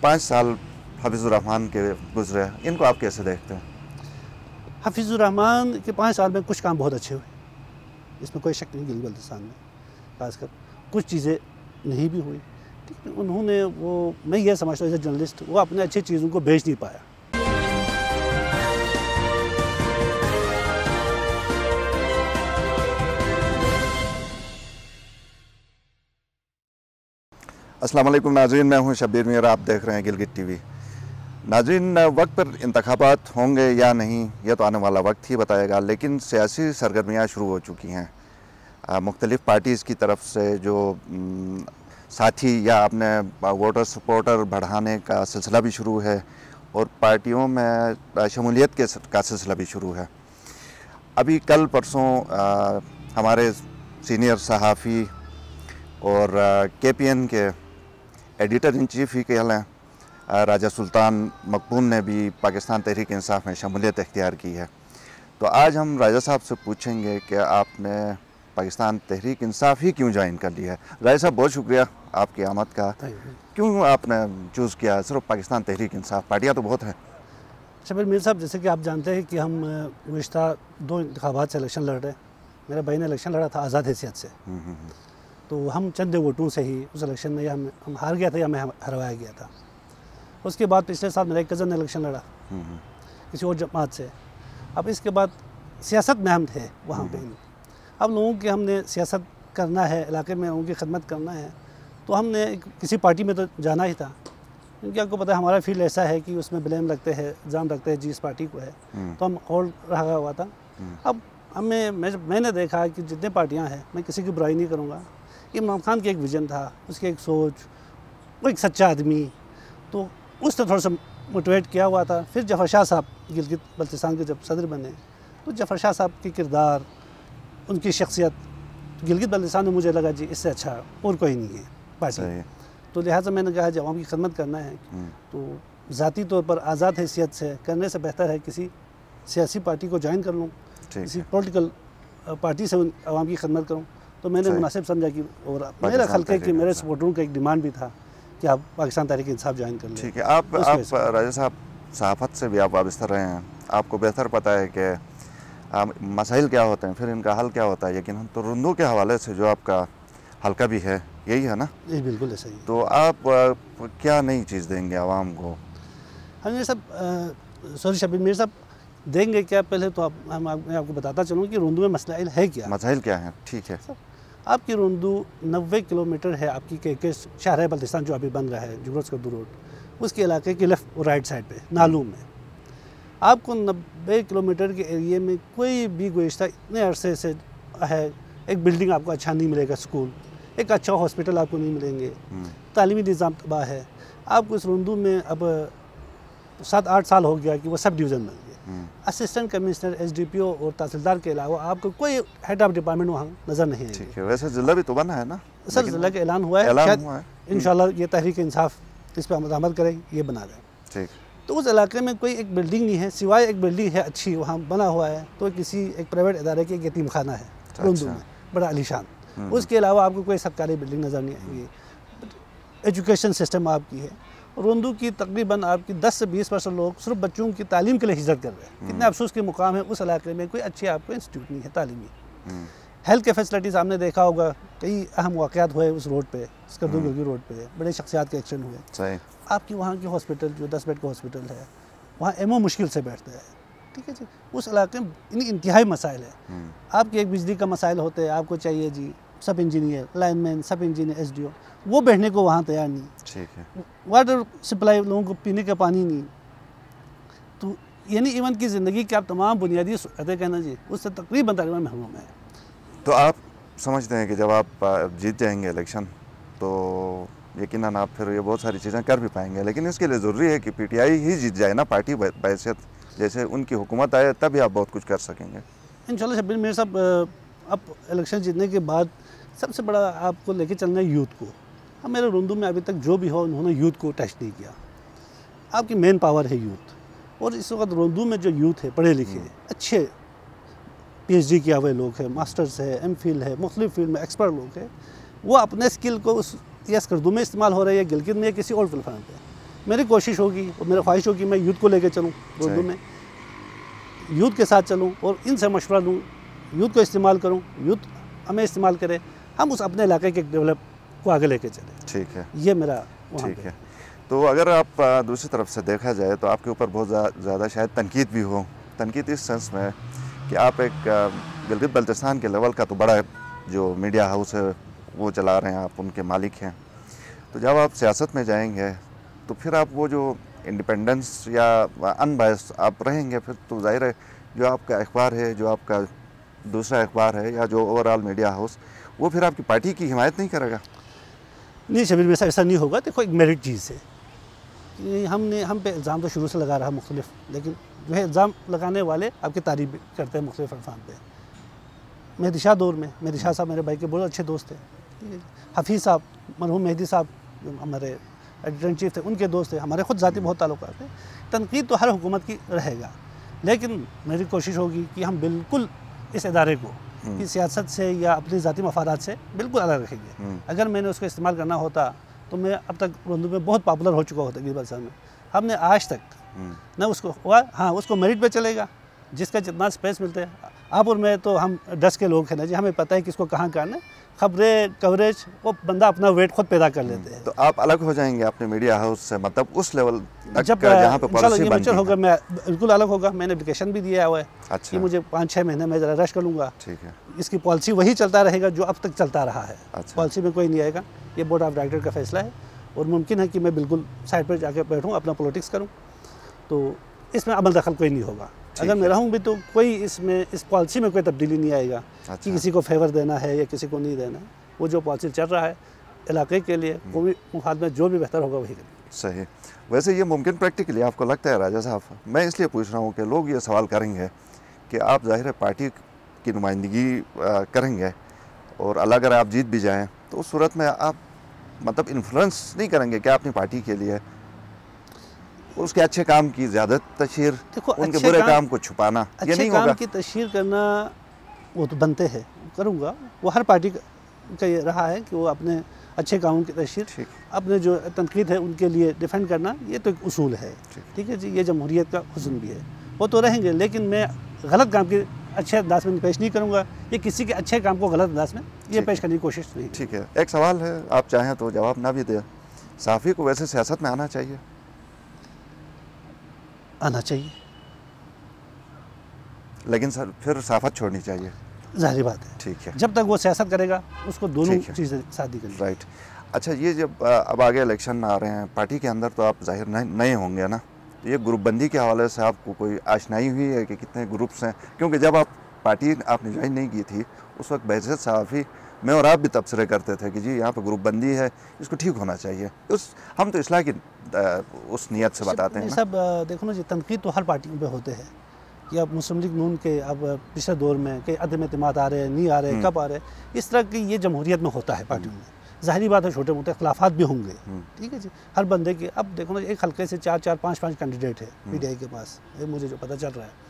5 साल हफीज़ुर रहमान के गुजरे, इनको आप कैसे देखते हैं? हफीज़ुर रहमान के 5 साल में कुछ काम बहुत अच्छे हुए, इसमें कोई शक नहीं। गिलगित बल्तिस्तान में खासकर कुछ चीज़ें नहीं भी हुई, लेकिन उन्होंने मैं ये समझता हूँ एज ए जर्नलिस्ट, वो अपने अच्छी चीज़ों को बेच नहीं पाया। अस्सलाम वालेकुम नाज़रीन, मैं हूं शब्बीर मीर, आप देख रहे हैं गिलगित टीवी। नाज़रीन, वक्त पर इंतखाबात होंगे या नहीं ये तो आने वाला वक्त ही बताएगा, लेकिन सियासी सरगर्मियाँ शुरू हो चुकी हैं। मुख्तलिफ़ पार्टीज़ की तरफ से जो साथी या अपने वोटर सपोर्टर बढ़ाने का सिलसिला भी शुरू है और पार्टियों में शमूलियत का सिलसिला भी शुरू है। अभी कल परसों हमारे सीनियर सहाफ़ी और KPN के एडिटर इन चीफ ही कह लें राजा सुल्तान मकबून ने भी पाकिस्तान तहरीक इंसाफ में शमूलियत इख्तियार की है। तो आज हम राजा साहब से पूछेंगे कि आपने पाकिस्तान तहरीक इंसाफ ही क्यों ज्वाइन कर लिया है। राजा साहब, बहुत शुक्रिया आपकी आमद का। क्यों आपने चूज़ किया सिर्फ पाकिस्तान तहरीक इंसाफ? पार्टियाँ तो बहुत हैं। शब्बीर मीर साहब, जैसे कि आप जानते हैं कि हम गुज़िश्ता 2 इंतखाबात से इलेक्शन लड़ रहे हैं। मेरे भाई ने इलेक्शन लड़ा था आज़ाद हैसियत से, तो हम चंद वोटों से ही उस इलेक्शन में हम हार गया था या मैं हरवाया गया था। उसके बाद पिछले साल मेरा एक कज़न ने इलेक्शन लड़ा किसी और जमात से। अब इसके बाद सियासत में हम थे वहाँ पे। अब लोगों के हमने सियासत करना है, इलाके में लोगों की खदमत करना है, तो हमने किसी पार्टी में तो जाना ही था, क्योंकि आपको पता है हमारा फील्ड ऐसा है कि उसमें ब्लेम लगते हैं, इल्ज़ाम रखते हैं जिस पार्टी को है, तो हम और रहा हुआ था। अब मैंने देखा कि जितने पार्टियाँ हैं, मैं किसी की बुराई नहीं करूँगा, इमरान खान की एक विज़न था, उसकी एक सोच, वो एक सच्चा आदमी, तो उसने थोड़ा सा मोटिवेट किया हुआ था। फिर जफ़र शाह साहब गिलगित बल्तिस्तान के जब सदर बने, तो जफ़र शाह साहब के किरदार, उनकी शख्सियत, गिलगित बल्तिस्तान में मुझे लगा जी इससे अच्छा और कोई नहीं है पार्टी। तो लिहाजा मैंने कहा जब आवाम की खदमत करना है तो ज़ाती तौर पर आज़ाद हैसियत से करने से बेहतर है किसी सियासी पार्टी को ज्वाइन कर लूँ, किसी पॉलिटिकल पार्टी से आवाम की खदमत करूँ। तो मैंने मुनासिब समझा कि और मेरा ख्याल है कि मेरे सपोर्टरों का एक डिमांड भी था कि आप पाकिस्तान तहरीक इंसाफ ज्वाइन कर लें। ठीक है। आप राजा साहब सहाफ़त से भी आप वाबस्ता रहे हैं, आपको बेहतर पता है कि मसाइल क्या होते हैं, फिर इनका हल क्या होता है। लेकिन तो रुंदू के हवाले से जो आपका हल्का भी है, यही है ना? जी बिल्कुल ऐसा ही। तो आप क्या नई चीज़ देंगे आवाम को? हम ये सब सॉरी शब्बीर मीर साहब, देंगे क्या? पहले तो मैं आपको बताता चलूँ कि रुंदू में मसाइल है क्या। मसाइल क्या हैं? ठीक है। आपकी रुंदू 90 किलोमीटर है आपकी के शहर बल्तिस्तान जो अभी बन रहा है, जुगरस कद्दू रोड, उसके इलाके की लेफ्ट और राइट साइड पे नालू में आपको 90 किलोमीटर के एरिए में कोई भी गुज़िश्ता इतने अरसे से है, एक बिल्डिंग आपको अच्छा नहीं मिलेगा, स्कूल, एक अच्छा हॉस्पिटल आपको नहीं मिलेंगे, तालीमी निज़ाम तबाह है। आपको इस रुंदू में अब 7-8 साल हो गया कि वो सब डिवीज़न बन गए। असिस्टेंट कमिश्नर, SDPO और तहसीलदार के अलावा आपको कोई हेड ऑफ डिपार्टमेंट वहाँ नज़र नहीं है। ठीक है। वैसे ज़िला भी तो बना है ना? सर ज़िला का ऐलान हुआ है, शायद इंशाल्लाह ये तहरीक इंसाफ इस पर अमल करे, ये बना रहे। ठीक। तो उस इलाके में कोई एक बिल्डिंग नहीं है, सिवाय एक बिल्डिंग है अच्छी वहाँ बना हुआ है, तो किसी एक प्राइवेट इदारे की एक यतीम खाना है रुंदू में, बड़ा आलीशान। उसके अलावा आपको कोई सरकारी बिल्डिंग नज़र नहीं आएगी। एजुकेशन सिस्टम आपकी है, रुंदू की तकरीबन आपकी 10 से 20% लोग सिर्फ बच्चों की तालीम के लिए हिजरत कर रहे हैं। कितने अफसोस के मुकाम है, उस इलाके में कोई अच्छी आपको इंस्टीट्यूट नहीं है तालीमी। हेल्थ के फैसिलिटीज़ आपने देखा होगा, कई अहम वाक़यात हुए उस रोड पे, कद्दू गिलगी रोड पे, बड़े शख्सियात के एक्शन हुए। आपकी वहाँ की हॉस्पिटल जो 10 बेड का हॉस्पिटल है, वहाँ MO मुश्किल से बैठता है। ठीक है जी। उस इलाके में इंतहाई मसाइल है। आपकी एक बिजली का मसाइल होते हैं, आपको चाहिए जी सब इंजीनियर, लाइनमैन, सब इंजीनियर, SDO, वो बैठने को वहाँ तैयार नहीं। ठीक है। वाटर सप्लाई, लोगों को पीने का पानी नहीं। तो यानी इवन की ज़िंदगी के आप तमाम बुनियादी सहूलतें कहना जी उससे तकरीबन महरूम है। तो आप समझते हैं कि जब आप जीत जाएंगे इलेक्शन तो यकीनन आप फिर ये बहुत सारी चीज़ें कर भी पाएंगे, लेकिन इसके लिए ज़रूरी है कि PTI ही जीत जाए ना, पार्टी बैसियत जैसे उनकी हुकूमत आए तभी आप बहुत कुछ कर सकेंगे इंशाल्लाह। शब्बीर मीर साहब, अब इलेक्शन जीतने के बाद सबसे बड़ा आपको लेके चलना है यूथ को। अब मेरे रुंदू में अभी तक जो भी हो उन्होंने यूथ को टच नहीं किया। आपकी मेन पावर है यूथ, और इस वक्त रुंदू में जो यूथ है, पढ़े लिखे अच्छे PhD किया हुए लोग हैं, मास्टर्स है, MPhil है, मुख्तलिफ फील्ड में एक्सपर्ट लोग हैं, वो अपने स्किल को उस या स्कर्दू में इस्तेमाल हो रही है, गिलगित में या किसी और प्लेटफॉर्म पे, मेरी कोशिश होगी और मेरी ख्वाहिश होगी मैं यूथ को लेकर चलूँ उर्दू में, यूथ के साथ चलूँ और इनसे मशवरा दूँ, यूथ को इस्तेमाल करूँ, यूथ हमें इस्तेमाल करे, हम उस अपने इलाके के डेवलप को आगे लेके चलें। ठीक है, ये मेरा ठीक है। तो अगर आप दूसरी तरफ से देखा जाए तो आपके ऊपर बहुत ज़्यादा शायद तनकीद भी हो, तनकीद इस सेंस में कि आप एक गिलगित बल्तिस्तान के लेवल का तो बड़ा जो मीडिया हाउस है वो चला रहे हैं, आप उनके मालिक हैं। तो जब आप सियासत में जाएंगे तो फिर आप वो जो इंडिपेंडेंस या अनबायस आप रहेंगे, फिर तो जाहिर है जो आपका अखबार है, जो आपका दूसरा अखबार है या जो ओवरऑल मीडिया हाउस, वो फिर आपकी पार्टी की हिमायत नहीं करेगा। नहीं शबीर में ऐसा नहीं होगा। देखो एक मेरिट चीज़ है कि हम पे इल्ज़ाम तो शुरू से लगा रहा मुख्तलिफ, लेकिन जो है इल्ज़ाम लगाने वाले आपकी तारीफ करते हैं मुख्तलिफ अल्फाज पे। मेहदी शाह दौर में मेहदी शाह साहब मेरे भाई के बहुत अच्छे दोस्त थे, हफ़ीज़ साहब, मरहूम मेहदी साहब हमारे एडिटर इन चीफ थे, उनके दोस्त थे, हमारे ख़ुद ज़ाती बहुत ताल्लुकात थे। तनकीद तो हर हुकूमत की रहेगा, लेकिन मेरी कोशिश होगी कि हम बिल्कुल इस इदारे को कि सियासत से या अपनी ज़ाती मफादात से बिल्कुल अलग रखेंगे। अगर मैंने उसको इस्तेमाल करना होता तो मैं अब तक उर्दू में बहुत पॉपुलर हो चुका होता गिलगित बल्तिस्तान में। हमने आज तक न उसको हुआ, हाँ उसको मेरिट पे चलेगा, जिसका जितना स्पेस मिलते हैं। आप और मैं तो हम 10 के लोग हैं ना जी, हमें पता है किसको कहाँ करना है। खबरें कवरेज वो बंदा अपना वेट खुद पैदा कर लेते हैं। तो आप अलग हो जाएंगे अपने मीडिया हाउस से, मतलब उस लेवल जब जहाँ पे पॉलिसी बनती है होगा मैं बिल्कुल अलग होगा। मैंने एप्लीकेशन भी दिया हुआ है कि मुझे 5-6 महीने में ज़रा रश कर लूँगा। ठीक है, इसकी पॉलिसी वही चलता रहेगा जो अब तक चलता रहा है। अच्छा। पॉलिसी में कोई नहीं आएगा, ये बोर्ड ऑफ डायरेक्टर का फैसला है और मुमकिन है कि मैं बिल्कुल साइड पर जाकर बैठूँ, अपना पॉलिटिक्स करूँ, तो इसमें अमल दखल कोई नहीं होगा। अगर मैं रहूँ भी तो कोई इसमें इस पॉलिसी में कोई तब्दीली नहीं आएगा कि किसी को फेवर देना है या किसी को नहीं देना है। वो जो पॉलिसी चल रहा है इलाके के लिए, कौमी मुफाद में जो भी बेहतर होगा वही करेंगे। सही। वैसे ये मुमकिन प्रैक्टिकली आपको लगता है राजा साहब? मैं इसलिए पूछ रहा हूँ कि लोग ये सवाल करेंगे कि आप ज़ाहिर है पार्टी की नुमाइंदगी करेंगे और अगर आप जीत भी जाएँ तो उस सूरत में आप मतलब इन्फ्लुएंस नहीं करेंगे क्या अपनी पार्टी के लिए? उसके अच्छे काम की ज़्यादा तशहीर, उनके बुरे काम को छुपाना, ये नहीं होगा? काम की तशहीर करना वो तो बनते हैं, करूँगा। वो हर पार्टी का ये रहा है कि वो अपने अच्छे कामों की तशहीर, अपने जो तनकीद है उनके लिए डिफेंड करना, ये तो एक उसूल है। ठीक है जी, ये जमहूरियत का हुस्न भी है, वो तो रहेंगे। लेकिन मैं गलत काम के अच्छे अंदाज में पेश नहीं करूँगा, ये किसी के अच्छे काम को गलत अंदाज में ये पेश करने की कोशिश नहीं। ठीक है, एक सवाल है, आप चाहें तो जवाब ना भी दें। सहाफ़ी को वैसे सियासत में आना चाहिए? आना चाहिए, लेकिन सर फिर सहाफ़त छोड़नी चाहिए। ज़ाहिर बात है। ठीक है, जब तक वो सियासत करेगा उसको दोनों चीज़ें शादी करनी। राइट। अच्छा, ये जब अब आगे इलेक्शन आ रहे हैं, पार्टी के अंदर तो आप जाहिर नए होंगे ना, तो ये ग्रुपबंदी के हवाले से आपको कोई आशनाई हुई है कि कितने ग्रुप्स हैं? क्योंकि जब आप पार्टी आपने ज्वाइन नहीं की थी उस वक्त बहज़त सहाफ़ी मैं और आप भी तबसरे करते थे कि जी यहाँ पे ग्रुपबंदी है, इसको ठीक होना चाहिए। हम तो इस्लाह की उस नीयत से बताते हैं। सब देखो ना जी, तनकीद तो हर पार्टियों पे होते हैं कि अब मुस्लिम लीग नून के अब पिछले दौर में कई अदम एतमाद आ रहे हैं, नहीं आ रहे, कब आ रहे, इस तरह की ये जमहूरियत में होता है पार्टियों में। ज़ाहिरी बात है छोटे मोटे इख्लाफात भी होंगे। ठीक है जी, हर बंदे के अब देखो ना एक हल्के से 4-4, 5-5 कैंडिडेट है पीटीआई के पास, ये मुझे जो पता चल रहा है।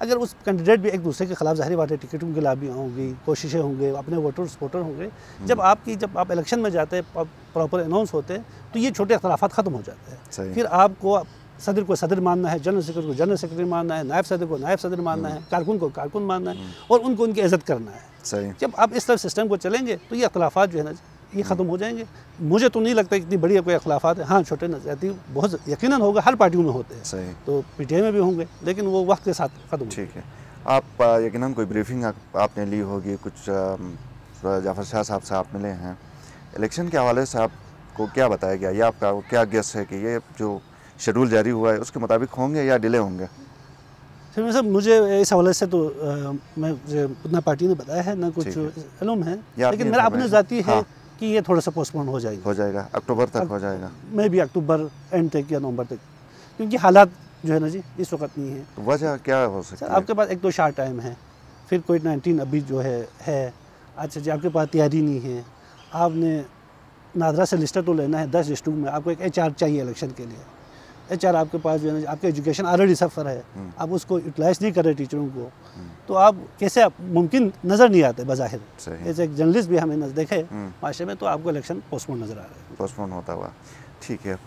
अगर उस कैंडिडेट भी एक दूसरे के खिलाफ ज़ाहिर बात है टिकटों की लाबियाँ होंगी, कोशिशें होंगे, अपने वोटर सपोर्टर होंगे। जब आप इलेक्शन में जाते हैं, प्रॉपर अनाउंस होते हैं, तो ये छोटे अख्लाफात ख़त्म हो जाते हैं। फिर आपको सदर को सदर मानना है, जनरल सेक्रेटरी को जनरल सेक्रेटरी मानना है, नायब सदर को नायब सदर मानना है, कारकुन को कारकुन मानना है और उनको उनकी इज़्ज़त करना है। सही। जब आप इस तरह सिस्टम को चलेंगे तो ये अख्लाफात जो है ना ये ख़त्म हो जाएंगे। मुझे तो नहीं लगता इतनी बड़ी कोई अख्लाफात है। हाँ, छोटे नज़रियाती बहुत यकीनन होगा, हर पार्टियों में होते हैं। सही। तो पीटीआई में भी होंगे, लेकिन वो वक्त के साथ ख़त्म। ठीक है, आप यकीनन कोई ब्रीफिंग आपने ली होगी, कुछ जाफ़र शाह साहब से आप मिले हैं, इलेक्शन के हवाले से आपको क्या बताया गया या आपका क्या गेस है कि ये जो शेड्यूल जारी हुआ है उसके मुताबिक होंगे या डिले होंगे? फिर साहब मुझे इस हवाले से तो मुझे उतना पार्टी ने बताया है ना कुछ इल्म है, लेकिन मेरा अपने ज़ाती है कि ये थोड़ा सा पोस्टपोन हो जाएगा, अक्टूबर तक हो जाएगा, मैं भी अक्टूबर एंड तक या नवंबर तक, क्योंकि हालात जो है ना जी इस वक्त नहीं है। तो वजह क्या हो सकती है? आपके पास एक तो शार्ट टाइम है, फिर कोविड-19 अभी जो है। अच्छा जी, आपके पास तैयारी नहीं है, आपने नादरा से लिस्टर तो लेना है 10 डिस्ट्रिक्ट में, आपको एक HR चाहिए इलेक्शन के लिए। HR आपके पास जो है ना, आपके एजुकेशन ऑलरेडी सफ़र है, आप उसको यूटिलाइज़ नहीं कर रहे टीचरों को, तो आप कैसे मुमकिन नज़र नहीं आते बज़ाहिर। एज एक जर्नलिस्ट भी हमें देखे माशरे में, तो आपको इलेक्शन पोस्टपोन नज़र आ रहा है, पोस्टपोन होता हुआ। ठीक है,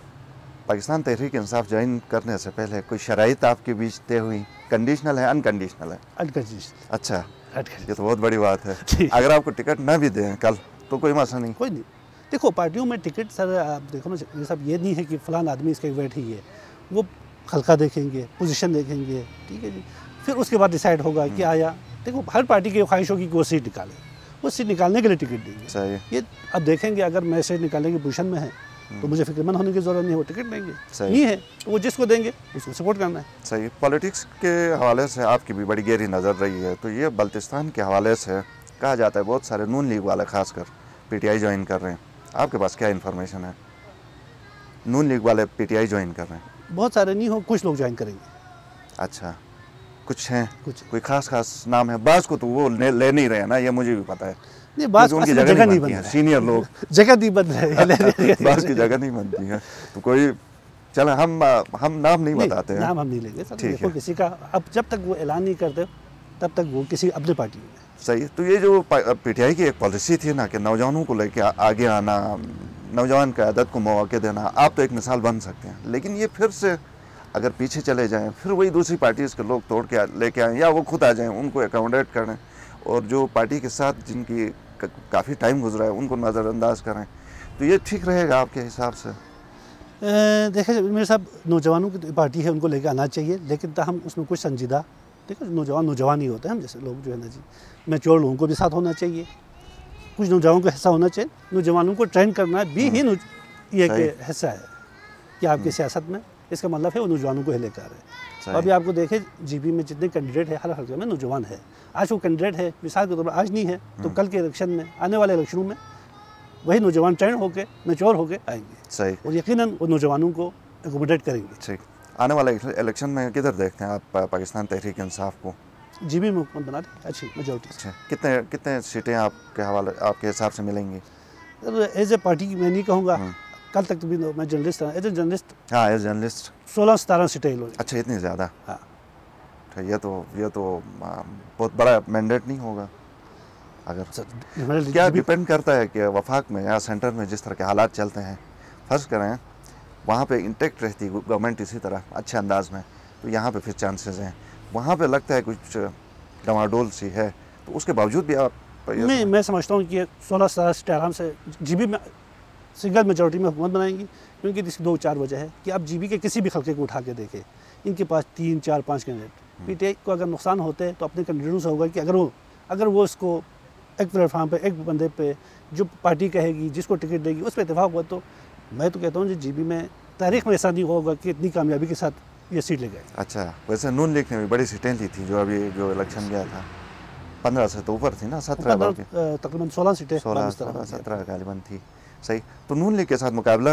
पाकिस्तान तहरीक इंसाफ ज्वाइन करने से पहले कोई शराइत आपके बीच तय हुई? कंडीशनल है, अनकंडीशनल है? अनकंडीशनल। अच्छा, अनकंडीशनल। ये तो बहुत बड़ी बात है। ठीक। अगर आपको टिकट ना भी दें कल तो कोई मसला नहीं? कोई नहीं। देखो पार्टियों में टिकट सर आप देखो ना, ये सब ये नहीं है कि फ़लान आदमी इसका वेट ही है। वो हल्का देखेंगे, पोजीशन देखेंगे, ठीक है जी। फिर उसके बाद डिसाइड होगा कि आया। देखो हर पार्टी की ख्वाहिश होगी कि वो सीट निकाले, वो सीट निकालने के लिए टिकट देंगे। सही। ये अब देखेंगे, अगर मैं सीट निकालने की पोजीशन में है तो मुझे फिक्रमंद होने की ज़रूरत नहीं है, वो टिकट देंगे। सही। नहीं है तो वो जिसको देंगे उसको सपोर्ट करना है। सही। पॉलिटिक्स के हवाले से आपकी भी बड़ी गहरी नज़र रही है, तो ये बल्तिस्तान के हवाले से कहा जाता है बहुत सारे नून लीग वाले खासकर पीटीआई ज्वाइन कर रहे हैं। आपके पास क्या इन्फॉर्मेशन है? नून लीग वाले पीटीआई ज्वाइन कर रहे हैं? बहुत सारे नहीं हो, कुछ लोग ज्वाइन करेंगे। अच्छा, कुछ हैं? कुछ कोई खास नाम है? बास को तो वो ले नहीं रहे हैं ना, ये मुझे भी पता है। नहीं, बास उनकी जगह जगह नहीं बनती बन है, रहा है। सीनियर लोग जगह नहीं बन रहा है। बास की जगह नहीं बनती है, तो कोई चलो हम नाम नहीं बताते हैं। नाम हम नहीं लेंगे सर। ठीक देखो है। किसी का अब जब तक वो ऐलान नहीं करते तब तक वो किसी अपनी पार्टी में। सही। तो ये जो पीटीआई की एक पॉलिसी थी ना कि नौजवानों को लेके आगे आना, नौजवान क़यादत को मौके देना, आप तो एक मिसाल बन सकते हैं, लेकिन ये फिर से अगर पीछे चले जाएं, फिर वही दूसरी पार्टीज़ के लोग तोड़ के लेके आएँ या वो खुद आ जाएं, उनको अकोमोडेट करें और जो पार्टी के साथ जिनकी काफ़ी टाइम गुजरा है उनको नज़रअंदाज करें, तो ये ठीक रहेगा आपके हिसाब से? देखिए मेरे साहब, नौजवानों की पार्टी है, उनको लेके आना चाहिए, लेकिन हम उसमें कुछ संजीदा, देखो नौजवान ही होते हैं, हम जैसे लोग जो है ना जी, मैच्योर लोगों को भी साथ होना चाहिए, कुछ नौजवानों का हिस्सा होना चाहिए। नौजवानों को ट्रेन करना भी ही ये एक हिस्सा है कि आपकी सियासत में, इसका मतलब है वो नौजवानों को ही लेकर आ रहे हैं। अभी आपको देखें जीबी में जितने कैंडिडेट है हर हल्के में नौजवान है। आज वो कैंडिडेट है, मिसाल के तौर पर आज नहीं है तो कल के इलेक्शन में, आने वाले इलेक्शनों में वही नौजवान ट्रेन होकर मैच्योर होकर आएंगे। सही। और यकीनन वो नौजवानों को एकोमोडेट करेंगे। ठीक। आने वाले इलेक्शन में किधर देखते हैं आप पाकिस्तान तहरीक इंसाफ को? जीबी में हुकूमत बना दें अच्छी मेजोरिटी। अच्छा, कितने सीटें आपके हिसाब से मिलेंगी? एज ए पार्टी मैं नहीं कहूँगा, कल तक तो भी मैं जर्नलिस्ट था, एज ए जर्नलिस्ट। हाँ, एज जर्नलिस्ट 16-17 सीटें लोग। अच्छा, इतनी ज़्यादा? हाँ। ये तो बहुत बड़ा मैंडेट नहीं होगा? अगर क्या डिपेंड करता है कि वफाक में या सेंटर में जिस तरह के हालात चलते हैं, फ़र्ज़ करें वहाँ पे इंटेक्ट रहती गवर्नमेंट इसी तरह अच्छे अंदाज में, तो यहाँ पे फिर चांसेस हैं, वहाँ पे लगता है कुछ डमाडोल सी है, तो उसके बावजूद भी आप मैं समझता हूँ कि 16-17 सीटें आराम से जीबी में सिंगल मेजॉरिटी में हुकूमत बनाएंगी, क्योंकि इसकी 2-4 वजह है कि आप जीबी के किसी भी खलके को उठा के देखें, इनके पास 3, 4, 5 कैंडिडेट। पीटीआई को अगर नुकसान होते हैं तो अपने कैंडिडेटों से होगा कि अगर वो इसको एक प्लेटफार्म पे, एक बंदे पे जो पार्टी कहेगी, जिसको टिकट देगी, उस पर इत्तेफाक हुआ, तो मैं तो कहता हूँ जीबी में तारीख में ऐसा नहीं होगा कि इतनी कामयाबी के साथ ये सीट ले गए। अच्छा, वैसे नून लीग ने भी बड़ी सीटें ली थी, जो अभी जो इलेक्शन गया था 15 से तो ऊपर थी ना, 17 तकरीबन 16 सीटें, 16-17 गालिबन थी। सही। तो नून लीग के साथ मुकाबला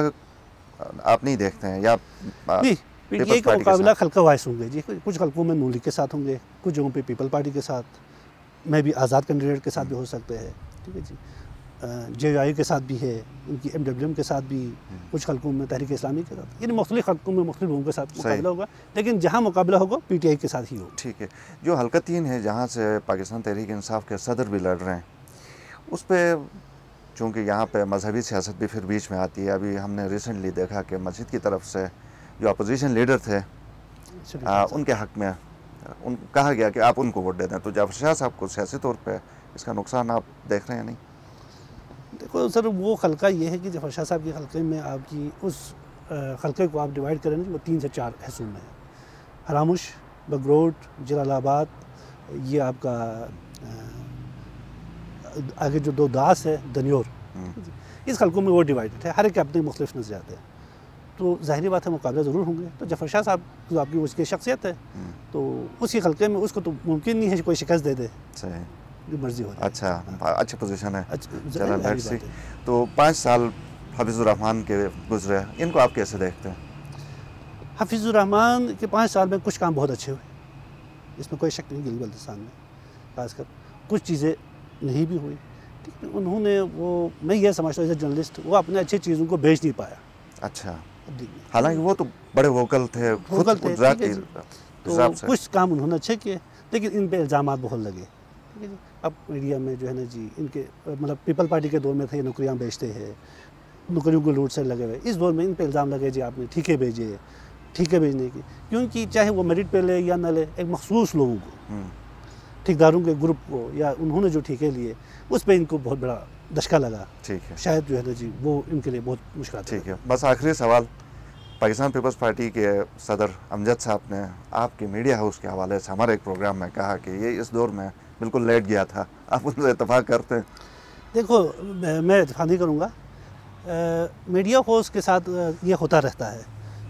आप नहीं देखते हैं या नहीं? पीटीआई का मुकाबला खलका वाइस होंगे जी, कुछ खलकों में नून लीग के साथ होंगे, कुछ जगहों पे पीपल पार्टी के साथ, मैं भी आज़ाद कैंडिडेट के साथ भी हो सकते हैं, ठीक है जी, JUI के साथ भी है, उनकी MWM के साथ भी, कुछ खलकों में तहरीक इस्लामी के साथ, यानी मुख्तलिफ खलकों में मुख्तलिफ लोगों के साथ मुकाबला होगा, लेकिन जहाँ मुकाबला होगा पीटीआई के साथ ही होगा। ठीक है। जो हल्का 3 है जहाँ से पाकिस्तान तहरीक इंसाफ के सदर भी लड़ रहे हैं, उस पर चूँकि यहाँ पे मजहबी सियासत भी फिर बीच में आती है, अभी हमने रिसेंटली देखा कि मस्जिद की तरफ से जो अपोजिशन लीडर थे उनके हक़ में कहा गया कि आप उनको वोट दे दें, तो जाफर शाह साहब को सियासी तौर पे इसका नुकसान आप देख रहे हैं? नहीं, देखो सर, वो खलका ये है कि जाफर शाह साहब के खलके में आपकी उस खलके को आप डिवाइड करें वो 3 से 4 हिस्सों में है। हरामुश, बगरोट, जलालाबाद, ये आपका आगे जो 2 दास है, दनियोर, इस खलकों में वो डिवाइडेड है, हर एक अपने मुख्तलिफ नज़रियात है, तो ज़ाहिरी बात है मुकाबला ज़रूर होंगे। तो जाफर शाह साहब जो आपकी उसकी शख्सियत है, तो उसी खलके में उसको तो मुमकिन नहीं है कोई शिकस्त दे दे, सही, जो मर्जी हो। अच्छा, अच्छी पोजीशन है। चलो लेट्स सी। तो 5 साल हफीज़ुर रहमान के गुजरे, इनको आप कैसे देखते हैं? हफीज़ुर रहमान के 5 साल में कुछ काम बहुत अच्छे हुए, इसमें कोई शक नहीं। गिल बल्तिस्तान में खासकर कुछ चीज़ें नहीं भी हुई, ठीक है, उन्होंने वो, मैं ये समझता हूँ एज ए जर्नलिस्ट, वो अपने अच्छी चीज़ों को बेच नहीं पाया। अच्छा, हालांकि वो तो बड़े वोकल थे, तो कुछ काम उन्होंने अच्छे किए, लेकिन इन पे इल्ज़ाम बहुत लगे, ठीक है जी। अब मीडिया में जो है ना जी, इनके मतलब पीपल पार्टी के दौर में थे, नौकरियां बेचते हैं, नौकरियों को लूट से लगे हुए। इस दौर में इन पे इल्ज़ाम लगे जी आपने ठीके भेजे, ठीके भेजने की, क्योंकि चाहे वो मेरिट पे ले या न ले, एक मखसूस लोगों को, ठेकेदारों के ग्रुप को, या उन्होंने जो ठीके लिए उस पर इनको बहुत बड़ा दशका लगा। ठीक है, शायद जो है ना जी वो इनके लिए बहुत मुश्किल। ठीक है, बस आखिरी सवाल, पाकिस्तान पीपल्स पार्टी के सदर अमजद साहब ने आपके मीडिया हाउस के हवाले से हमारे एक प्रोग्राम में कहा कि ये इस दौर में बिल्कुल लेट गया था, आप उनसे इत्तेफाक करते हैं? देखो मैं इत्तेफाक नहीं करूँगा, मीडिया हाउस के साथ ये होता रहता है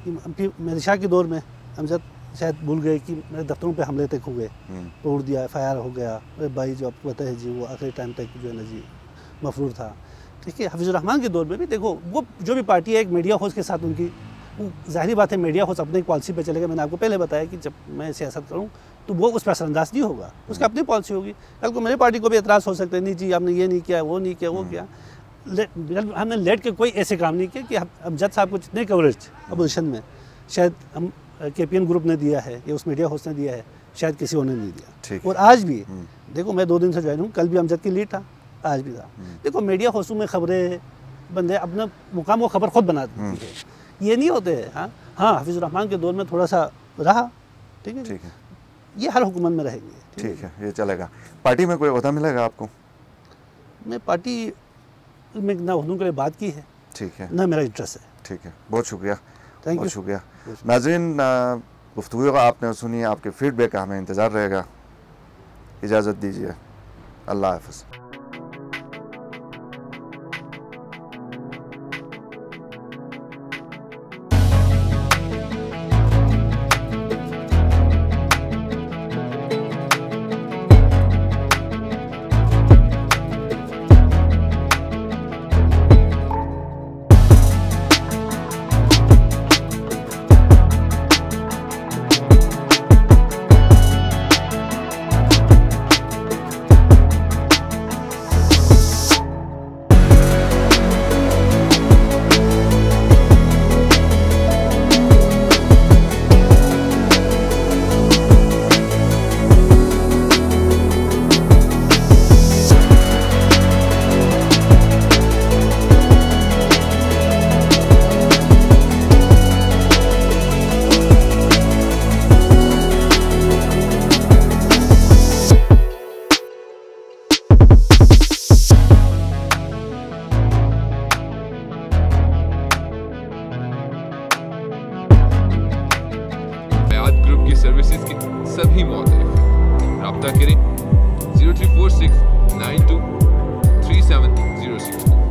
कि मेरे शाह के दौर में अमजद शायद भूल गए कि मेरे दफ्तरों पे हमले तक हुए, तोड़ दिया, FIR हो गया, मेरे भाई जो आपको पता है जी वो आखिरी टाइम तक जो है ना जी मफरूर था। ठीक है, हफीज़ुर रहमान के दौर में भी देखो वो जो भी पार्टी है एक मीडिया हाउस के साथ उनकी, ज़ाहिरी बात है मीडिया हाउस अपनी पॉलिसी पे चलेगा। मैंने आपको पहले बताया कि जब मैं सियासत करूँ तो वो उस पर असरअंदाज नहीं होगा, उसकी अपनी पॉलिसी होगी। कल को मेरी पार्टी को भी एतराज़ हो सकता है, नहीं जी आपने ये नहीं किया, वो नहीं किया, वो किया। हमने लेट के कोई ऐसे काम नहीं किया कि अमजद साहब को जितने कवरेज अपोजिशन में शायद हम KPN ग्रुप ने दिया है या उस मीडिया हाउस ने दिया है, शायद किसी और ने नहीं दिया। और आज भी देखो मैं 2 दिन से ज्वाइन हूँ, कल भी अमजद की लीड था, आज भी था। देखो मीडिया हाउसों में खबरें बंदे अपना मुकाम वो खबर खुद बना देते हैं, ये नहीं होते हैं। हाँ हफीज़ुर रहमान के दौर में थोड़ा सा रहा, ठीक है, ठीक है, ये हर हुकूमत में रहेंगे। ठीक है, ये चलेगा। पार्टी में कोई ओहदा मिलेगा आपको? मैं पार्टी में ना ओहदों के लिए बात की है, ठीक है, ना मेरा इंटरेस्ट है। ठीक है, बहुत शुक्रिया, थैंक यू, शुक्रिया। नाज़रीन, गुफ्तगू आपने सुनी, आपके फीडबैक का हमें इंतज़ार रहेगा। इजाज़त दीजिए, अल्लाह हाफ़िज़। सर्विसेज के सभी मौजूद राब्ता करें 0346923706।